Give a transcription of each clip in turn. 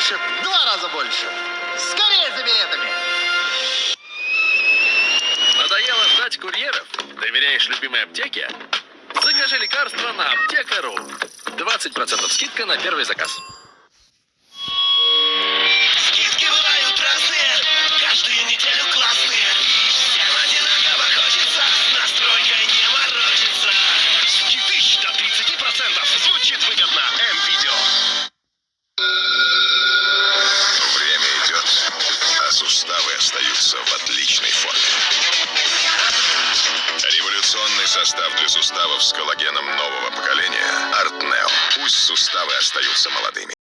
больше, в 2 раза больше. Скорее за билетами! Надоело ждать курьеров? Доверяешь любимой аптеке? Закажи лекарства на Аптека.ру. 20% скидка на первый заказ. Скидки бывают разные, каждую неделю классные. Всем одинаково хочется, с настройкой не морочиться. Скидыч до 30%, звучит выгодно. М-Видео. Время идет, а суставы остаются в отличной форме. Революционный состав для суставов с коллагеном нового поколения Артнео. Пусть суставы остаются молодыми.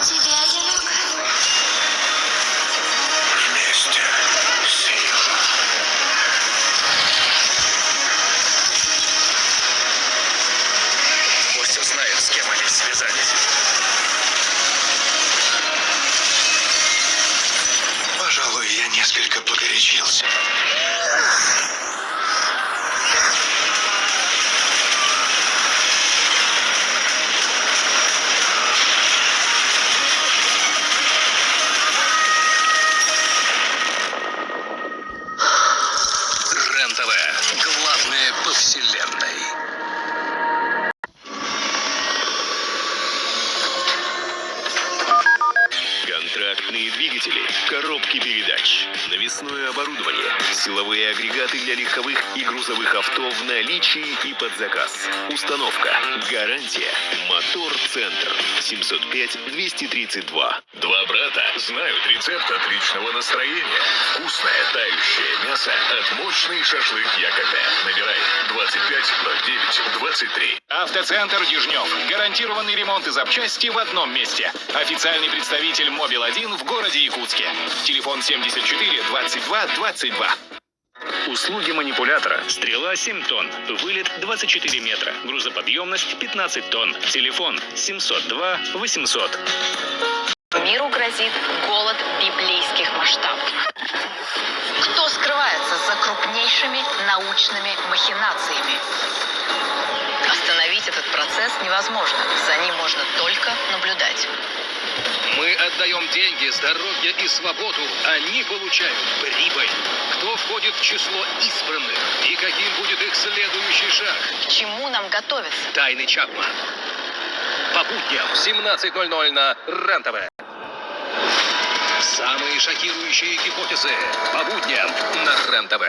Тебе одиноко? Вместе сила. Пусть узнает, с кем они связались. Пожалуй, я несколько погорячился. РЕН-ТВ. Главное по вселенной. Контрактные двигатели, коробки передач, навесное оборудование, силовые агрегаты для легковых и грузовых авто в наличии и под заказ. Установка, гарантия, мотор-центр, 705-232. Два брата знают рецепт отличного настроения. Вкусное тающее мясо от мощный шашлык ЯКТ. Набирай 250923. Автоцентр Дежнев. Гарантированный ремонт и запчасти в одном месте. Официальный представитель Мобил-1 в городе Якутске. Телефон 74 22 22. Услуги манипулятора. Стрела 7 тонн. Вылет 24 метра. Грузоподъемность 15 тонн. Телефон 702 800. Миру грозит голод библейских масштабов. Кто скрывается за крупнейшими научными махинациями? Остановить этот процесс невозможно. За ним можно только наблюдать. Мы отдаем деньги, здоровье и свободу. Они получают прибыль. Кто входит в число избранных? И каким будет их следующий шаг? К чему нам готовиться? Тайны Чапман. По будням 17:00 на РЕН-ТВ. Самые шокирующие гипотезы. По будням на РЕН-ТВ.